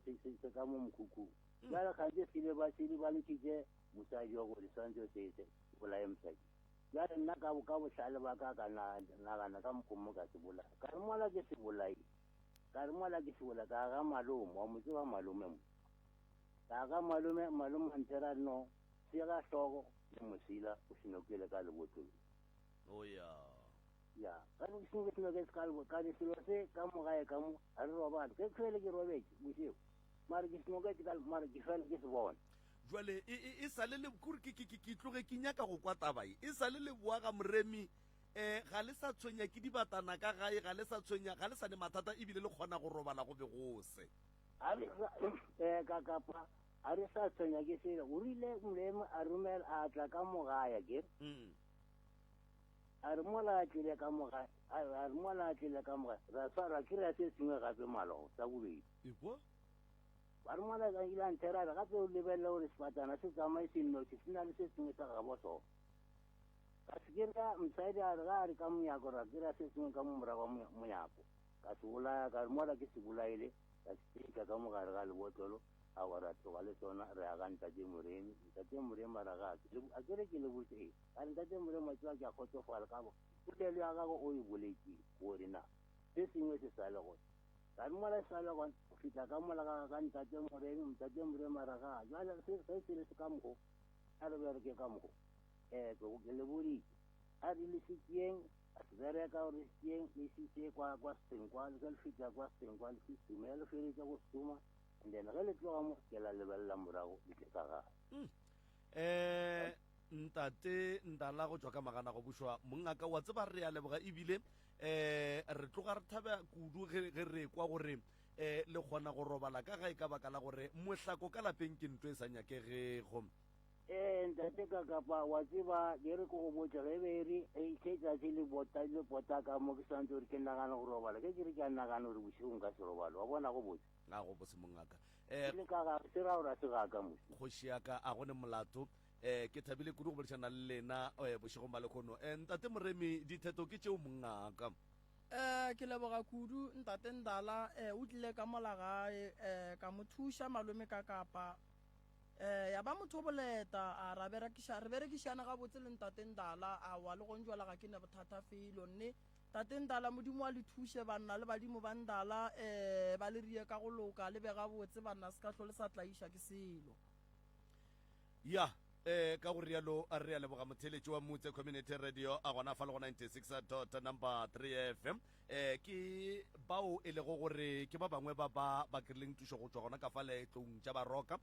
mokhukhung jale kgante se le ba ntšhitše mosadi wa gore swantse se bolaye mosadi jale nna ka bohlale ba ka nagana ka mokgomo ka se bolaya ka re mola ke se bolai ka ga malome wa motse wa malome mo ka ga malome ntera no se ga hlogo le mosila o senokele ka lebotlolo ya ka re senokele ka selo se ka mogae ka mo a re robale ke tlhele ke robetse bosego mare ke senoketse mare ke fele ke se bona
jwale e sa le kore ke tloge ke nyaka go kwa tabae e sa le boa ga moremi ga le sa tshwenya ke dibatana ka gae ga le sa ne mathata ebile le kgona go robala go be gose
ka kapa a re sa tshwenya ke sele o rile moremi a romela a tla ka mogaya kere a re mola a tlile ka mogae ra swara ke re se sengwe gape malogo sa bobedi ba re mola ka ile a ntherabe gape o lebelela gore sebatana se tsamaye sennoši se na le se sengwe sa gabo sona ka se kry-a mosadi a re ga a re ka monyako ra kry-a se sengwe ka morago wa monyako ka se bolaya ka re mola ke se bolaile ka se tšeika ka mogare ga lebotlolo a go ra tloga le sona re ya ga ntate moremi a ra a kere ke le botse a re ntate moremi a tsewa ke a kgotsofala ka bo polelo ya gago o e boletseng gore na se sengwe se sa le gone ka re mola se sa le gone go fitlha ka mola ka ntate moremi a ra ga jale se se le se ka mokgo a re bereke ka mokgo ke le boditse a re le setieng a se bereka gore setieng le sitse kwa seteng kwa le fitlha kwa seteng kwa le se stume ya le feditse go stuma and then ge le tloga mo ke la lebelela morago di tsa ga
ntate Ndala go tswa ka magana go bušwa mongaka wa tseba re ya leboga ebile re tloga re thaba kudu ge re kwa gore le kgona go robala ka ga e ka baka la gore mohlako ka lapeng ke ntwe sa nyakegego
ntate Kakapa wa tseba ke re go botsa ge be re ke tsatsi le bota ka mo ke santse gore ke nagana go robala ke dire ke a nagana gore bosigo nka se robala wa bona go botsa
a go bose mongaka
le ka ga se ra ora se ga ka mosi
kgošiaka a gone molato ke thabile kudu go bolešana le lena bošegong ba lekgono ntate Moremi ditheto ke tšeo mongaka
ke leboga kudu ntate Ndala o tlile ka mola gae ka mo thuša malome Kakapa ya ba motho boleta a re berekišana ga botse le ntate Ndala a wa le gong jwala ga ke ne bothata felo nne tate Ndala modimo wa le thuše banna le badimo ba Ndala ba le rie ka go loka le bega botse banna se ka tlo le sa tlaiša ke selo
ya ka go rialo a re a leboga motheletši wa Motse Community Radio a gona fa le go 96.3 FM ke bao e lego gore ke ba bangwe ba krileng thušo go tswa gona ka fa letlong tša baroka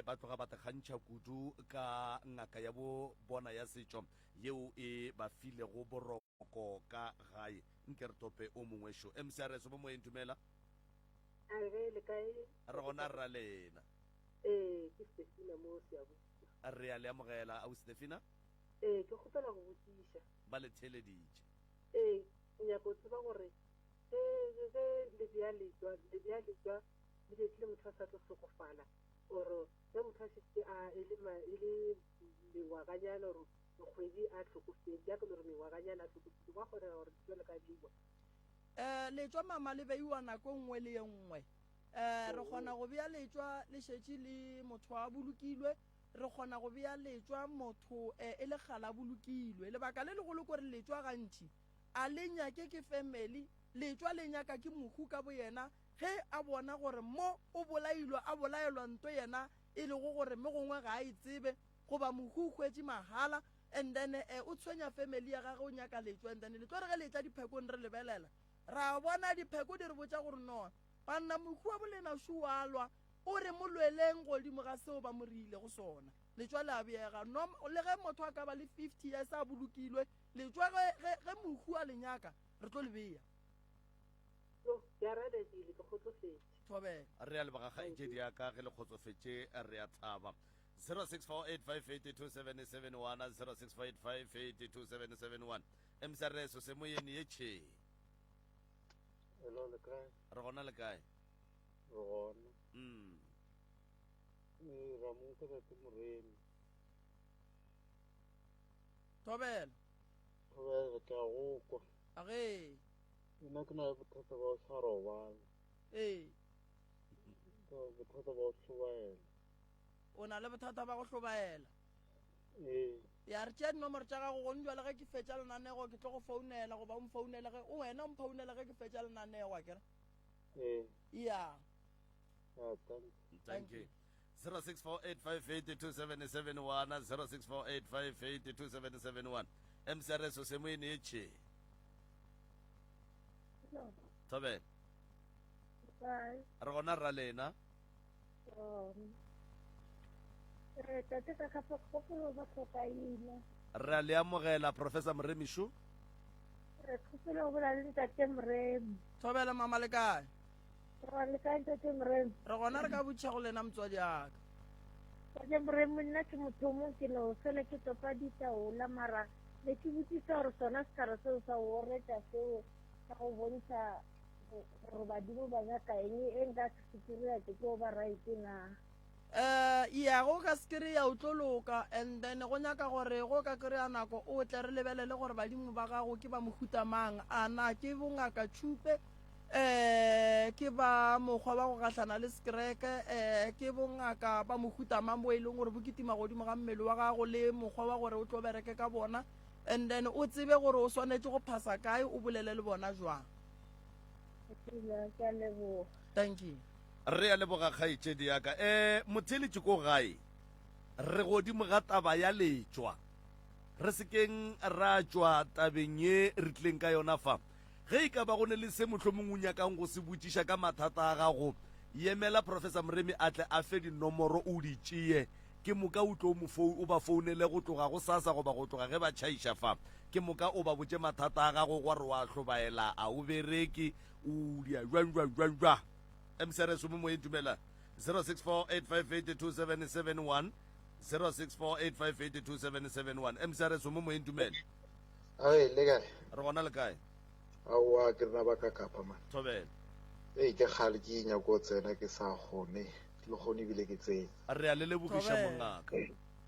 ba tloga ba tekgantšha kudu ka ngaka ya bo bona ya setšo yeo e ba filego boroko ka gae nke re tope o mongwe šo MCRS bo mo entumela re gona ra lena
ke Stefina mo Seabo
re a le amogela au Stefina
ke gopela go botsiša
ba le theleditše
o nyaka o tseba gore le bja letswa le betlile motho a sa tlo hlokofala oro ge motho a setse e le mengwaganyana ore kgwedi a hlokofetse ya ke le gore mengwaganyana a hlokofetse wa kgonega gore jale ka diwa
letswa mama le beiwa nako nngwe le ye nngwe re kgona go bea letswa le šetše le motho a bolokilwe re kgona go bea letswa motho e le gala bolokilwe lebaka le legolo kore letswa gantši a le nyake ke family letswa le nyaka ke mohu ka bo yena ge a bona gore mo o bolaelwa nto yena e lego gore me gongwe ga a e tsebe goba mohu o hwetše mahala and then o tshwenya family ya gage o nyaka letswa and then letswa re ge letla diphekong re lebelela ra bona dipheko di re botša gore no banna mohu wa bolena šo wa alwa o re molweleng godimo ga seo ba mo riile go sona letswa le a beega le ge motho a ka ba le 50 years a bolokilwe letswa ge mohu a lenyaka re tlo le bea thobela
re a lebega kgaetšedi ya ka ge le kgotsofetše re a thaba 0648582771 0648582771 MCRS se moyeni ye tšhe
hello le kae
re gona le kae
re gona ra mo ka tate Moremi
thobela
re tla go kwa
age
nna ke na le bothata ba o sa robala bothata ba o hlobaela
o na le bothata ba go hlobaela ya re tšea dinomoro tša gago go njwa le ge ke fetša lenanego ke tlo go founela goba o mfounela ge wena o mphounela ge ke fetša lenanego a kere ya
thank you 0648582771 0648582771 MCRS se moyeni ye tšhe thobela re gona ra lena
tate Kakapa kgopolo ba tlhokaile
re a le amogela Professor Moremi šo
re kgopolo go bola le tate Moremi
thobela mama le kae
le kae tate Moremi
re gona re ka botša go lena motswadi aka
tate Moremi nna ke motho mo ke no fele ke topa ditaola mara le ke botsisa gore sona sekara seo sa go reta seo sa go bontsha gore badimo ba nyaka eng e nka se kry-a ke tlo ba right na
ya go ka skry-a o tlo loka and then go nyaka gore go ka kry-a nako o tle re lebelele gore badimo ba gago ke ba mohuta mang a na ke bongaka tšhupe ke ba mokgwa ba go gahlana le skreke ke bongaka ba mohuta mang bo e leng gore bo kitima godimo ga mmele wa gago le mokgwa wa gore o tlo bereke ka bona and then o tsebe gore o swanetse go phasa kae o bolele le bona jwang thank you
re a leboga kgaetšedi yaka motheletši ko gae re godimo ga taba ya letswa re sekeng ra tšwa tabeng ye re tlileng ka yona fa ge e ka ba go ne le se mohlomong o nyakang go se botšiša ka mathata a gago yemela professor Moremi a tle a fe dinomoro o di tšee ke moka o tlo o ba founele go tloga go sasa goba go tloga ge ba tšhaiša fa ke moka o ba botse mathata a gago gore wa hlobaela a o bereke o dia jwa msrs mo moyeng dumela 0648582771 0648582771 msrs mo moyeng dumela
ae le kae
re gona le kae
aowa ke rena ba ka kapa man
thobela
ke kgale ke nyako o tsena ke sa kgone le kgone ebile ke tsene
re a le lebogiša mongaka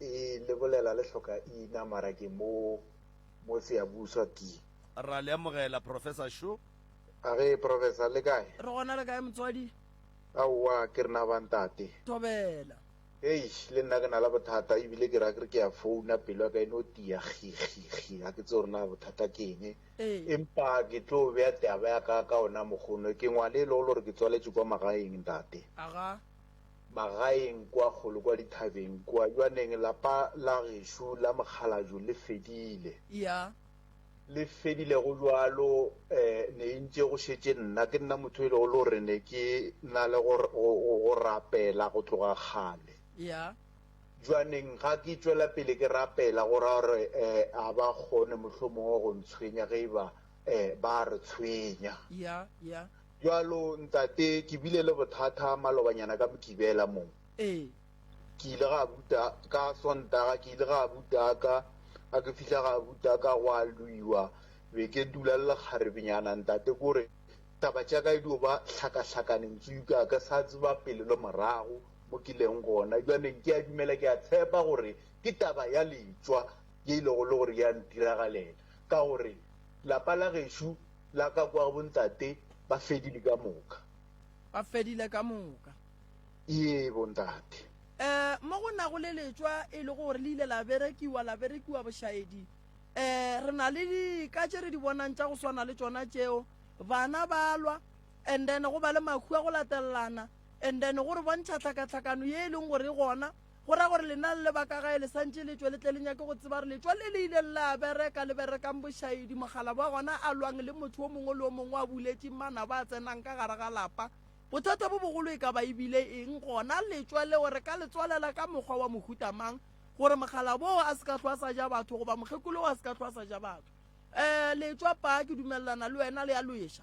e lebolela le hloka ina mara ke mo se ya buswa ke
re a le amogela professor Sho
a ge professor le kae
re gona le kae motswadi
aowa ke rena ba ntate
thobela
le nna ke na le bothata ebile ke ra ke re ke ya founa pelo ya ka eno tia gigi ga ke tse gore na bothata ke eng empa ke tlo beya taba ya ka ona mokgono ke ngwane e le go le gore ke tswaletse kwa magaeng ntate
aga
magaeng kwa kgolo kwa dithabeng kwa jwaneng lapa la gešo la mokgalajo le fedile
ya
le fedile go jwalo ne ntse go šetse nna ke nna motho e le go le gore ne ke na le go rapela go tloga kgale
ya
jwaneng ga ke tswela pele ke rapela go ra gore a ba kgone mohlomongwe go ntshwenya ge ba re tshwenya
ya
jwalo ntate ke bile le bothata malobanyana ka mokibela mong ke ile ga buta ka sontaga ke ile ga buta ka a ke fihla ga buta ka go a luiwa be ke dula le lekgarebenyana ntate kore taba tša ka edio ba hlakahlakaneng tsuka ka sa tseba pele le morago mo kileng gona jwaneng ke a dumela ke a tshepa gore ke taba ya letswa ye ile go le gore ya ntiragalela ka gore lapa la gešo la ka kwa bontate ba fedile ka moka ye bontate
mo go na go le letswa e le gore le ile la berekiwa bošaedi re na le dika tše re di bonang tša go swana le tšona tšeo bana ba lwa and then go ba le makhu a go latelelana and then gore bontšha tlhakatlhakano ye e leng gore gona go ra gore lena le lebaka gae le santše letswa le tle le nyake go tseba re letswa le le ile la bereka le berekang bošaedi mogala ba gona a lwang le motho o mongwe le o mongwe a buletše mana ba tsenang ka gare ga lapa bothata bo bogolo e ka ba ebile eng gona letswa le gore ka letswalela ka mokgwa wa mohuta mang gore mogala bo a se ka tlhwa sa ja batho goba mokgekolo a se ka tlhwa sa ja batho letswa pa ke dumelelana le wena le ya loeša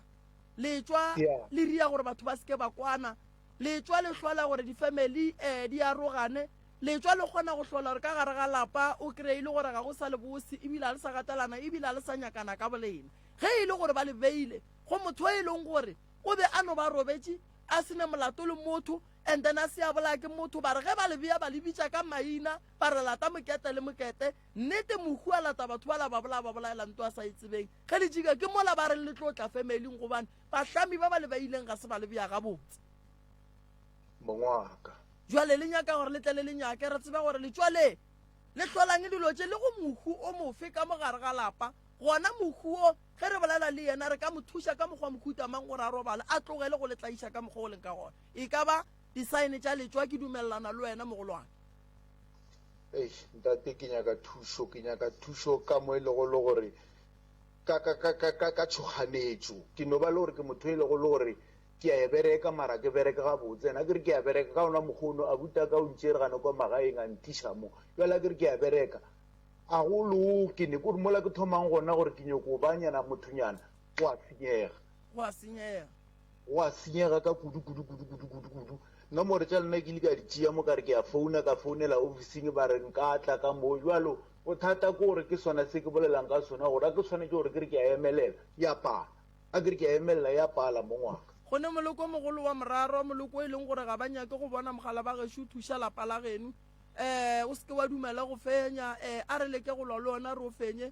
letswa le ria gore batho ba seke ba kwana letswa le hlola gore di-family di arogane letswa le kgona go hlola gore ka gare ga lapa o kry-ile gore ga go sa le bose ebile a le sa gatelana ebile a le sa nyakana ka bolene ge e le gore ba le beile go motho e leng gore o be a no ba robetse a sene molato le motho and then a se a bola ke motho ba re ge ba le bea ba le bitša ka maina ba re lata mokete le mokete nnete mohu a lata batho ba la ba bolaela nto a sa itsebeng ge le jika ke mola ba re le tlo tla familyng gobane bahlami ba ba le baileng ga se ba le bea ga botse
mongwaka
jwale le nyaka gore le tle le nyake re tseba gore letswale le hlolang dilo tše le go mohu o mofe ka mogare ga lapa gona mohu o ge re bolela le yena re ka mo thuša ka mokgwa mohuta mang gore a robale a tlogele go le tlaiša ka mokgwa o leng ka gona e ka ba disaene tša letswa ke dumelelana le wena mogolwane
ntate ke nyaka thušo ka mo e lego le gore ka tšhoganetšo ke no ba le gore ke motho e lego le gore ke a e bereka mara ke bereka ga botse na ke re ke a bereka ka ona mokgono a buta ka o ntšere gane kwa magaeng a ntiša mo jala ke re ke a bereka a go lo ke ne kore mola ke thomang gona gore ke nyako banyana mothonyana go a senyega ka kudu nomore tša lena ke ile ka di tšea mo kare ke a founela officing ba re nka tla ka moo jalo bothata ke gore ke sona se ke bolelang ka sona gore a ke tshwanetse gore ke re ke a emelela ya pala a ke re ke a emelela ya pala mo ngwaka
gone moloko o mogolo wa moraro moloko e leng gore ga ba nyake go bona mogala ba gešo thuša lapa la geno o seke wa dumela go fenya a re leke go lwa le ona re o fenye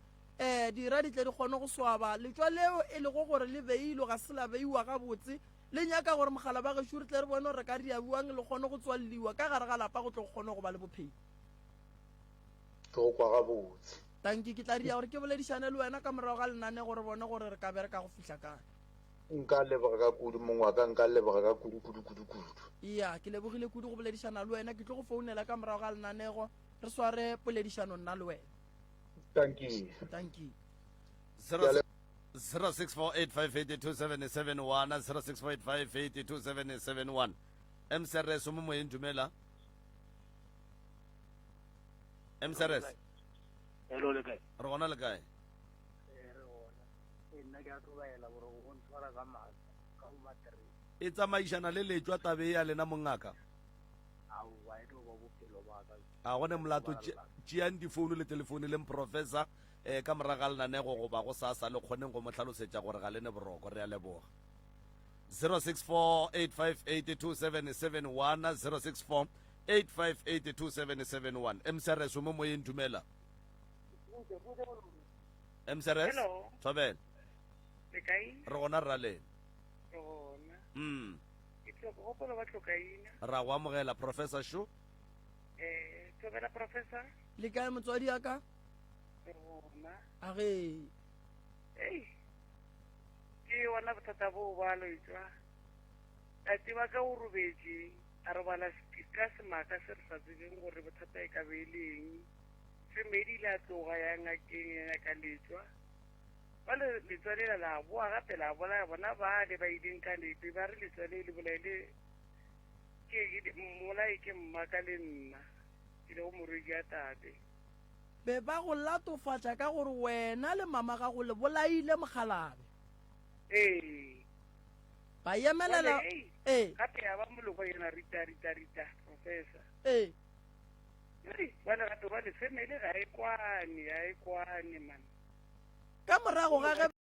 dira di tle di kgone go swaba letswa leo e lego gore le beilo ga se la beiwa ga botse le nyaka gore mogala ba gešo re tle re bone gore re ka diabuang le kgone go tswaleliwa ka gare ga lapa go tle go kgone go ba le bophelo
ke go kwa ga botse
tanki ke tla ria gore ke boledišane le wena ka morago ga lenane gore bone gore re ka bereka go fitlha kae
nka leboga ka kudu mongwaka nka leboga ka kudu
iya ke lebogile kudu go boledišana le wena ke tlo go founela ka morago ga lenanego re sware poledišano nna le wena
thank you
0648582771 0648582771 mseres mo moyeng dumela mseres
hello le kae
re gona le kae
re gona nna ke a tlobaela gore o ntshwara ka maatla ka go matereng
e tsamaišana le letswa tabe ya lena mongaka
aowa e tlo ba bophelo ba ka
a gone molato tšeang difounu le telefone leng professor ka morago ga lenanego go ba go sasa le kgoneng go mo tlhalosetša gore ga lene boroko re a leboga 06485827771 06485827771 mseres mo moyeng dumela mseres
Hello.
thobela
le kae
re gona rra lena
gona
mm
ke tlhoka gopolo ba tlhokaina
ra go amogela professor sho
tlhokela professor
le kae motswadi ya ka
gona
a ge
ei ke yona bothata bo ba loitswa a tseba ka o robetse a re bala ka semaka se re sa tsebeng gore bothata e ka beeleng femedi ile a tloga ya ngakeng ya nyaka letswa ba letswa lela la boa gape la bolaya bona ba le ba ileng ka lepe ba re letswa le le bolaele molai ke mmaka le nna ke le go morwedi ya tate
be ba go latofatša ka gore wena le mama gago le bolaile mogalabe
ee
ba emelela
gape ya ba moloko yena rita professor
ee
bale gape ba le family ga e kwane man
ka morago ga ge